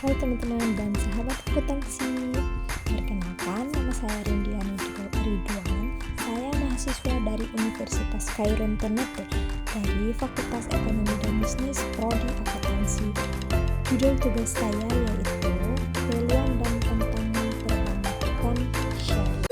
Hai teman-teman dan sahabat akuntansi. Perkenalkan, nama saya Rindiani Ridwan. Saya mahasiswa dari Universitas Khairun Ternate dari Fakultas Ekonomi dan Bisnis Prodi Akuntansi. Judul tugas saya yaitu peluang dan tantangan perbankan syariah.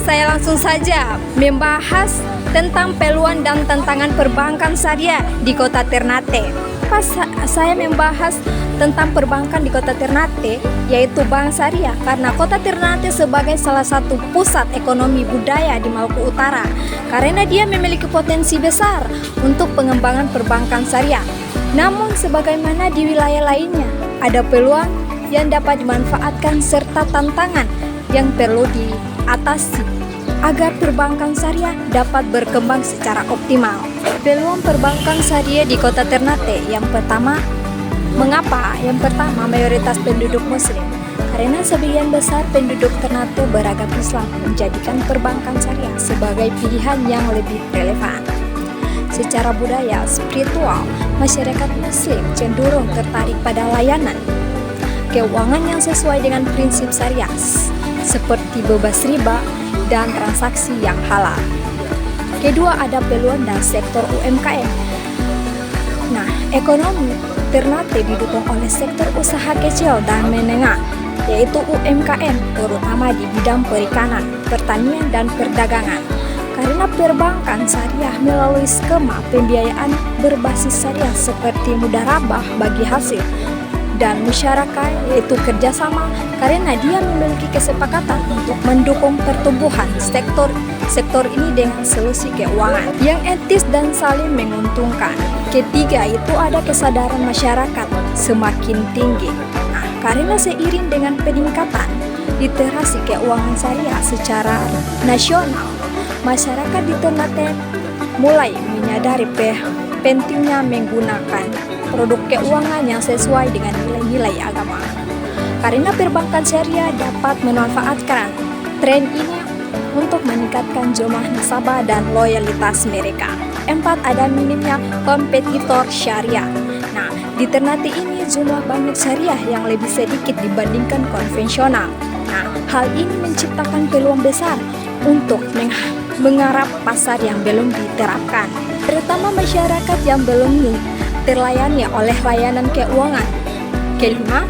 Saya langsung saja membahas tentang peluang dan tantangan perbankan syariah di Kota Ternate. Pas saya membahas tentang perbankan di Kota Ternate, yaitu Bank Syariah, karena Kota Ternate sebagai salah satu pusat ekonomi budaya di Maluku Utara, karena dia memiliki potensi besar untuk pengembangan perbankan syariah. Namun sebagaimana di wilayah lainnya, ada peluang yang dapat dimanfaatkan serta tantangan yang perlu diatasi agar perbankan syariah dapat berkembang secara optimal. Peluang perbankan syariah di Kota Ternate, yang pertama, mengapa? Yang pertama, mayoritas penduduk muslim. Karena sebagian besar penduduk Ternate beragam Islam menjadikan perbankan syariah sebagai pilihan yang lebih relevan. Secara budaya spiritual, masyarakat muslim cenderung tertarik pada layanan keuangan yang sesuai dengan prinsip syariah, seperti bebas riba dan transaksi yang halal. Kedua, ada peluang dan sektor UMKM. Nah, ekonomi Ternate didukung oleh sektor usaha kecil dan menengah, yaitu UMKM, terutama di bidang perikanan, pertanian, dan perdagangan. Karena perbankan syariah melalui skema pembiayaan berbasis syariah seperti mudharabah bagi hasil dan masyarakat, yaitu kerjasama, karena dia memiliki kesepakatan untuk mendukung pertumbuhan sektor ini dengan solusi keuangan yang etis dan saling menguntungkan. Ketiga, itu ada kesadaran masyarakat semakin tinggi. Nah, karena seiring dengan peningkatan literasi keuangan syariah secara nasional, masyarakat di Ternate mulai menyadari pentingnya menggunakan produk keuangan yang sesuai dengan nilai-nilai agama. Karena perbankan syariah dapat memanfaatkan tren ini untuk meningkatkan jumlah nasabah dan loyalitas mereka. 4, ada minimnya kompetitor syariah. Nah, di Ternate ini jumlah bank syariah yang lebih sedikit dibandingkan konvensional. Nah, hal ini menciptakan peluang besar untuk menggarap pasar yang belum diterapkan, terutama masyarakat yang belum terlayani oleh layanan keuangan. Kelima,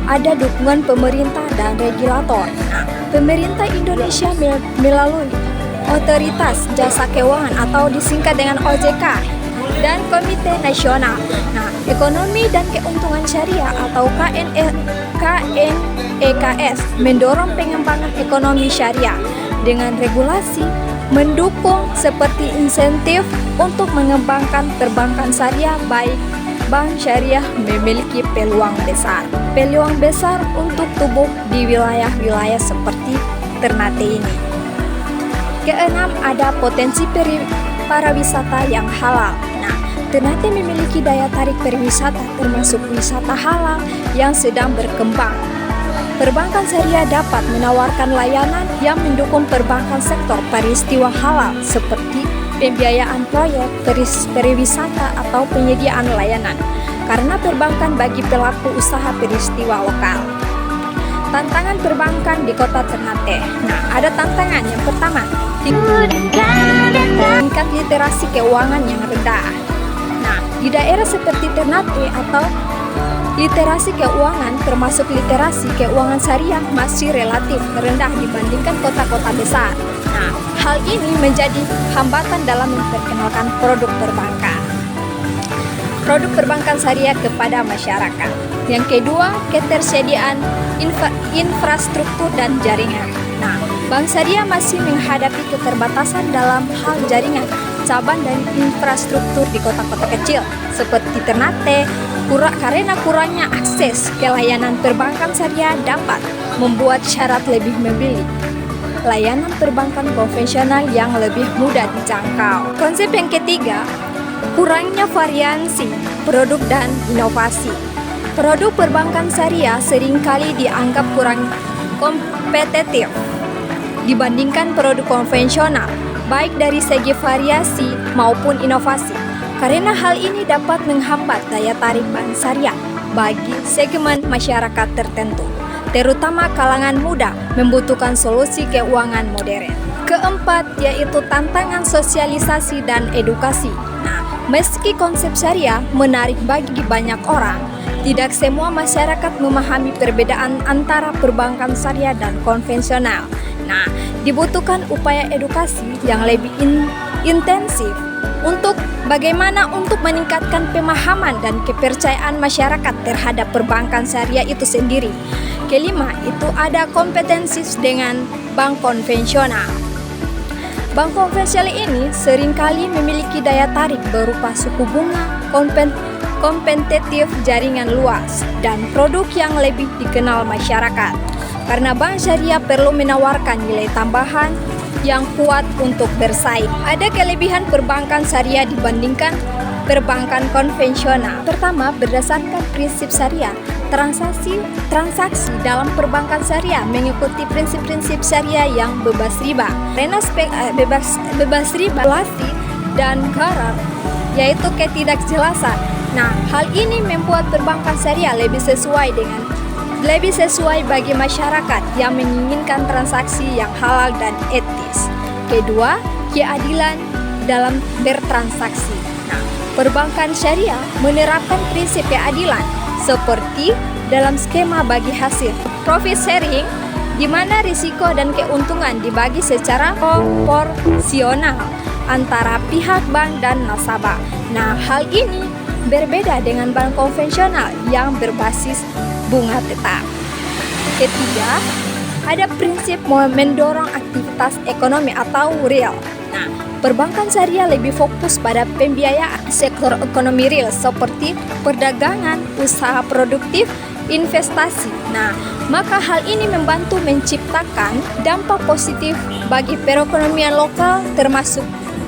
ada dukungan pemerintah dan regulator. Nah, pemerintah Indonesia melalui Otoritas Jasa Keuangan atau disingkat dengan OJK dan Komite Nasional. Nah, Ekonomi dan Keuntungan Syariah atau KNEKS mendorong pengembangan ekonomi syariah dengan regulasi mendukung seperti insentif untuk mengembangkan perbankan syariah. Baik bank syariah memiliki peluang besar untuk tumbuh di wilayah-wilayah seperti Ternate ini. Keenam, ada potensi pariwisata yang halal. Nah, Ternate memiliki daya tarik pariwisata termasuk wisata halal yang sedang berkembang. Perbankan syariah dapat menawarkan layanan yang mendukung perbankan sektor peristiwa halal seperti pembiayaan proyek, pariwisata, atau penyediaan layanan karena perbankan bagi pelaku usaha peristiwa lokal. Tantangan perbankan di Kota Ternate. Nah, ada tantangan yang pertama, tingkat literasi keuangan yang rendah. Nah, di daerah seperti Ternate atau literasi keuangan termasuk literasi keuangan syariah masih relatif rendah dibandingkan kota-kota besar. Nah, hal ini menjadi hambatan dalam memperkenalkan produk perbankan. Produk perbankan syariah kepada masyarakat. Yang kedua, ketersediaan infrastruktur dan jaringan. Nah, Bank Syariah masih menghadapi keterbatasan dalam hal jaringan, cabang dan infrastruktur di kota-kota kecil seperti Ternate, karena kurangnya akses ke layanan perbankan syariah dapat membuat syarat lebih memilih layanan perbankan konvensional yang lebih mudah dijangkau. Konsep yang ketiga, kurangnya variasi produk dan inovasi. Produk perbankan syariah seringkali dianggap kurang kompetitif dibandingkan produk konvensional, baik dari segi variasi maupun inovasi. Karena hal ini dapat menghambat daya tarik bank syariah bagi segmen masyarakat tertentu, terutama kalangan muda membutuhkan solusi keuangan modern. Keempat, yaitu tantangan sosialisasi dan edukasi. Nah, meski konsep syariah menarik bagi banyak orang, tidak semua masyarakat memahami perbedaan antara perbankan syariah dan konvensional. Nah, dibutuhkan upaya edukasi yang lebih intensif untuk bagaimana untuk meningkatkan pemahaman dan kepercayaan masyarakat terhadap perbankan syariah itu sendiri. Kelima, itu ada kompetensi dengan bank konvensional. Bank konvensional ini seringkali memiliki daya tarik berupa suku bunga, kompetitif, jaringan luas, dan produk yang lebih dikenal masyarakat. Karena bank syariah perlu menawarkan nilai tambahan yang kuat untuk bersaing. Ada kelebihan perbankan syariah dibandingkan perbankan konvensional. Pertama, berdasarkan prinsip syariah, transaksi dalam perbankan syariah mengikuti prinsip-prinsip syariah yang bebas riba. Karena bebas riba, dan gharar, yaitu ketidakjelasan. Nah, hal ini membuat perbankan syariah lebih sesuai bagi masyarakat yang menginginkan transaksi yang halal dan etis. Kedua, keadilan dalam bertransaksi. Nah, perbankan syariah menerapkan prinsip keadilan seperti dalam skema bagi hasil profit sharing, di mana risiko dan keuntungan dibagi secara proporsional antara pihak bank dan nasabah. Nah, hal ini berbeda dengan bank konvensional yang berbasis bunga tetap. Ketiga, ada prinsip mendorong aktivitas ekonomi atau real. Nah, perbankan syariah lebih fokus pada pembiayaan sektor ekonomi real seperti perdagangan, usaha produktif, investasi. Nah, maka hal ini membantu menciptakan dampak positif bagi perekonomian lokal termasuk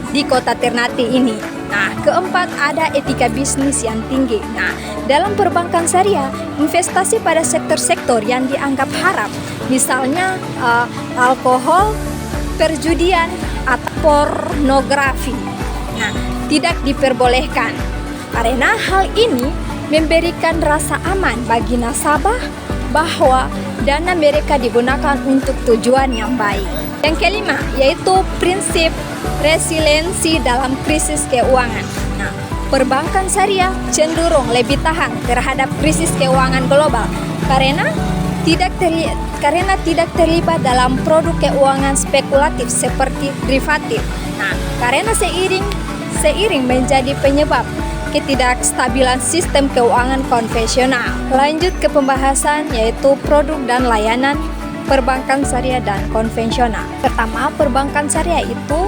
di kota Ternate ini. Nah, keempat, ada etika bisnis yang tinggi. Nah, dalam perbankan syariah, investasi pada sektor-sektor yang dianggap haram, misalnya alkohol, perjudian, atau pornografi, nah, tidak diperbolehkan. Karena hal ini memberikan rasa aman bagi nasabah bahwa dana mereka digunakan untuk tujuan yang baik. Yang kelima, yaitu prinsip resiliensi dalam krisis keuangan. Nah, perbankan syariah cenderung lebih tahan terhadap krisis keuangan global karena tidak terlibat dalam produk keuangan spekulatif seperti derivatif. Nah, karena seiring menjadi penyebab ketidakstabilan sistem keuangan konvensional. Lanjut ke pembahasan, yaitu produk dan layanan perbankan syariah dan konvensional. Pertama, perbankan syariah itu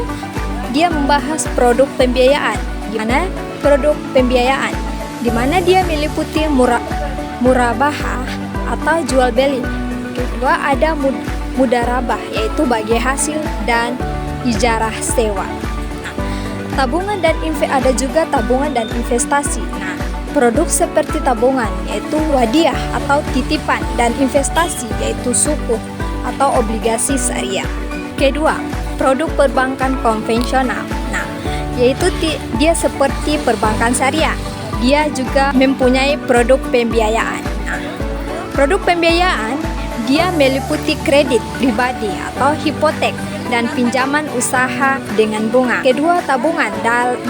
dia membahas produk pembiayaan. Gimana produk pembiayaan? Di mana dia meliputi murabahah atau jual beli. Kedua, ada mudarabah, yaitu bagi hasil dan ijarah sewa. Nah, tabungan dan ada juga tabungan dan investasi. Nah, produk seperti tabungan yaitu wadiah atau titipan, dan investasi yaitu sukuk atau obligasi syariah. Kedua, produk perbankan konvensional. Nah, yaitu dia seperti perbankan syariah. Dia juga mempunyai produk pembiayaan. Nah, produk pembiayaan dia meliputi kredit pribadi atau hipotek dan pinjaman usaha dengan bunga. Kedua, tabungan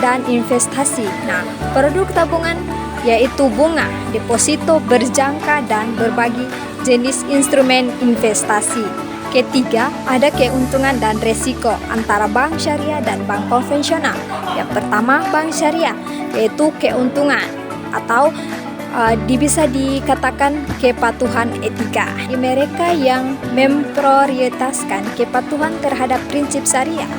dan investasi. Nah, produk tabungan yaitu bunga, deposito berjangka dan berbagai jenis instrumen investasi. Ketiga, ada keuntungan dan resiko antara bank syariah dan bank konvensional. Yang pertama, bank syariah, yaitu keuntungan atau bisa dikatakan kepatuhan etika. Mereka yang memprioritaskan kepatuhan terhadap prinsip syariah.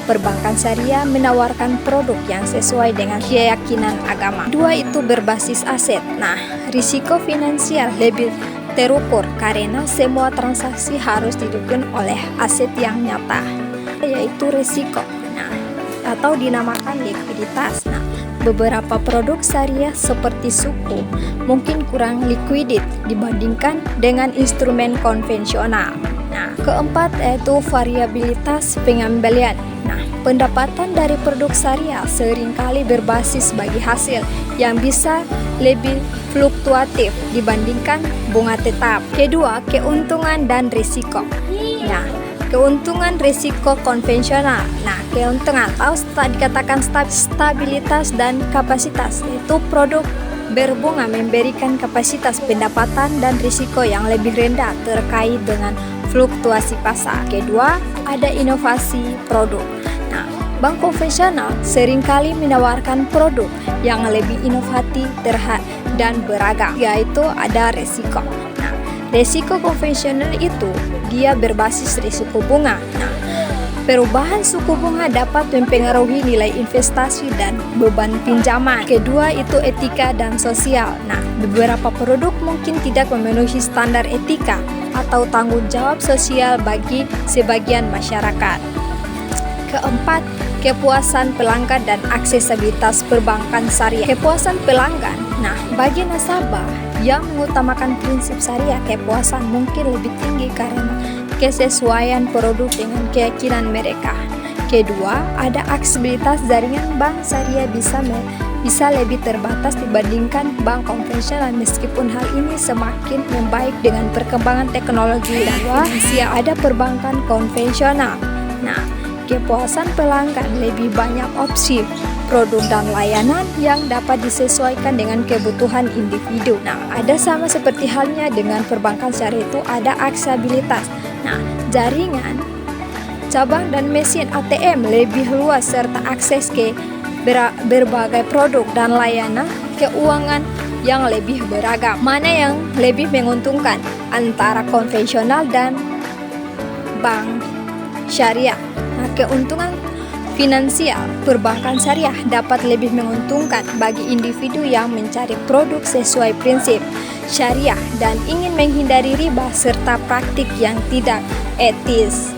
Perbankan syariah menawarkan produk yang sesuai dengan keyakinan agama. Dua, itu berbasis aset. Nah, risiko finansial lebih terukur karena semua transaksi harus didukung oleh aset yang nyata, yaitu risiko. Nah, atau dinamakan likuiditas. Nah, beberapa produk syariah seperti suku mungkin kurang likuidit dibandingkan dengan instrumen konvensional. Nah, keempat yaitu variabilitas pengembalian. Nah, pendapatan dari produk syariah seringkali berbasis bagi hasil yang bisa lebih fluktuatif dibandingkan bunga tetap. Kedua, keuntungan dan risiko. Nah, keuntungan risiko konvensional. Nah, keuntungan atau dikatakan stabilitas dan kapasitas, itu produk berbunga memberikan kapasitas pendapatan dan risiko yang lebih rendah terkait dengan fluktuasi pasar. Kedua, ada inovasi produk. Nah, bank konvensional seringkali menawarkan produk yang lebih inovatif dan beragam, yaitu ada risiko. Nah, risiko konvensional itu dia berbasis risiko bunga. Nah, perubahan suku bunga dapat mempengaruhi nilai investasi dan beban pinjaman. Kedua, itu etika dan sosial. Nah, beberapa produk mungkin tidak memenuhi standar etika atau tanggung jawab sosial bagi sebagian masyarakat. Keempat, kepuasan pelanggan dan aksesibilitas perbankan syariah. Kepuasan pelanggan. Nah, bagi nasabah yang mengutamakan prinsip syariah, kepuasan mungkin lebih tinggi karena kesesuaian produk dengan keyakinan mereka. Kedua, ada aksesibilitas jaringan bank syariah bisa lebih terbatas dibandingkan bank konvensional, meskipun hal ini semakin membaik dengan perkembangan teknologi. Kedua, ada perbankan konvensional. Nah, kepuasan pelanggan lebih banyak opsi produk dan layanan yang dapat disesuaikan dengan kebutuhan individu. Nah, ada sama seperti halnya dengan perbankan syariah itu ada aksesibilitas. Nah, jaringan, cabang dan mesin ATM lebih luas serta akses ke berbagai produk dan layanan keuangan yang lebih beragam. Mana yang lebih menguntungkan antara konvensional dan bank syariah? Nah, keuntungan finansial perbankan syariah dapat lebih menguntungkan bagi individu yang mencari produk sesuai prinsip syariah dan ingin menghindari riba serta praktik yang tidak etis.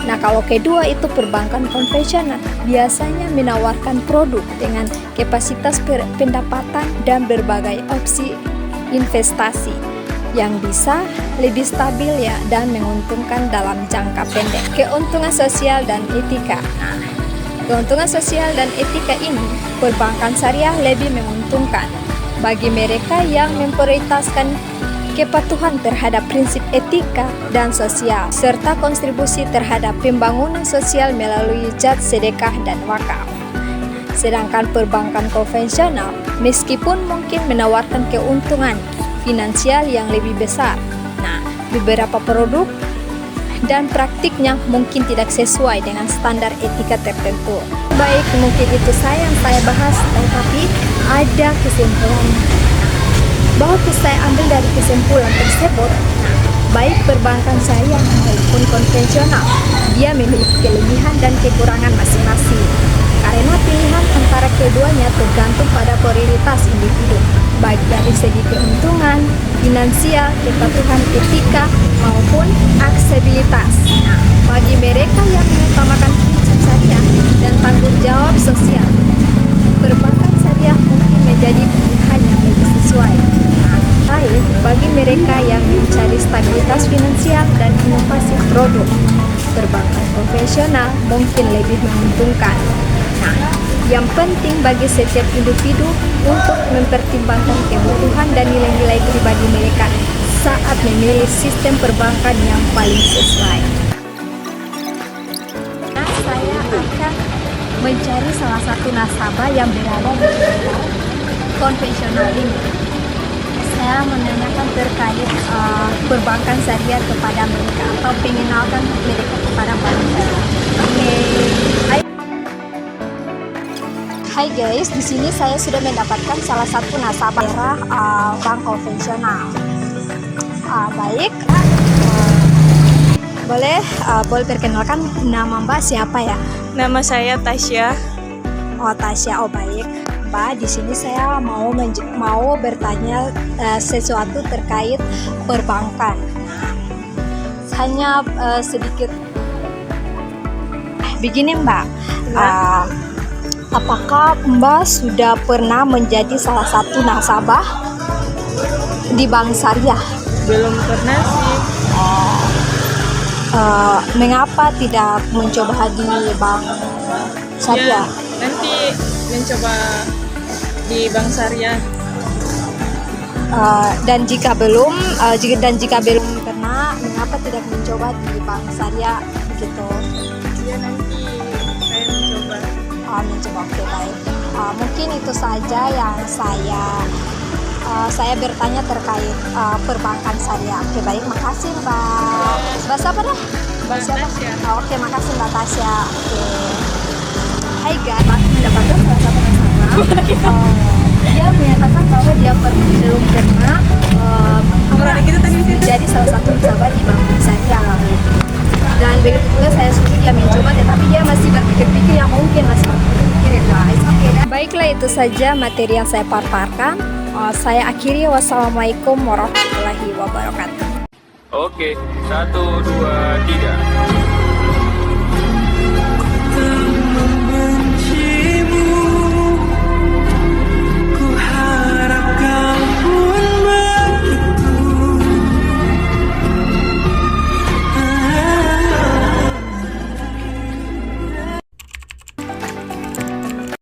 Nah, kalau kedua itu perbankan konvensional biasanya menawarkan produk dengan kapasitas pendapatan dan berbagai opsi investasi yang bisa lebih stabil ya dan menguntungkan dalam jangka pendek. Keuntungan sosial dan etika. Nah, keuntungan sosial dan etika ini perbankan syariah lebih menguntungkan bagi mereka yang memprioritaskan kepatuhan terhadap prinsip etika dan sosial serta kontribusi terhadap pembangunan sosial melalui zakat, sedekah dan wakaf. Sedangkan perbankan konvensional meskipun mungkin menawarkan keuntungan finansial yang lebih besar, nah, beberapa produk dan praktiknya mungkin tidak sesuai dengan standar etika tertentu. Baik, mungkin itu yang saya bahas, tetapi ada kesimpulan bahwa saya ambil dari kesimpulan tersebut, baik perbankan syariah maupun konvensional, dia memiliki kelebihan dan kekurangan masing-masing. Karena pilihan antara keduanya tergantung pada prioritas individu, baik dari segi keuntungan, finansial, kepatuhan etika, maupun aksesibilitas. Nah, bagi mereka yang mengutamakan prinsip syariah dan tanggung jawab sosial, perbankan syariah mungkin menjadi pilihan yang lebih sesuai. Bagi mereka yang mencari stabilitas finansial dan inovasi produk, perbankan konvensional mungkin lebih menguntungkan. Nah, yang penting bagi setiap individu untuk mempertimbangkan kebutuhan dan nilai-nilai pribadi mereka saat memilih sistem perbankan yang paling sesuai. Nah, saya akan mencari salah satu nasabah yang berada di konvensional ini. saya menanyakan terkait perbankan syariah kepada mereka atau mengenalkan mereka kepada bank syariah. Oke. Hai guys, di sini saya sudah mendapatkan salah satu nasabah daerah bank konvensional. Baik, boleh perkenalkan nama Mbak siapa ya? Nama saya Tasya. Oh Tasya, oh baik. Mbak, di sini saya mau bertanya sesuatu terkait perbankan. Hanya sedikit. Begini Mbak, apakah Mbak sudah pernah menjadi salah satu nasabah di bank syariah? Belum pernah sih. Mengapa tidak mencoba di bank syariah? Ya, nanti mencoba di bank syariah. Dan jika belum pernah, mengapa tidak mencoba di bank syariah gitu? Ya nanti saya mencoba. Mencoba, oke baik. Mungkin itu saja yang saya bertanya terkait perbankan syariah. Oke baik, makasih Mbak. Mbak siapa dah? Mbak Tasya. Oke, makasih Mbak Tasya. Oke. Hai guys, aku mendapatkan salah satu nasabah. Dia menyatakan bahwa dia belum pernah menjadi salah satu nasabah di bank syariah. Dan begitu juga saya suruh dia mencoba, tetapi dia masih berpikir-pikir yang mungkin masih berpikir ya guys. Oke. Baiklah, itu saja materi yang saya paparkan. Saya akhiri, wassalamualaikum warahmatullahi wabarakatuh. Oke, 1, 2, 3.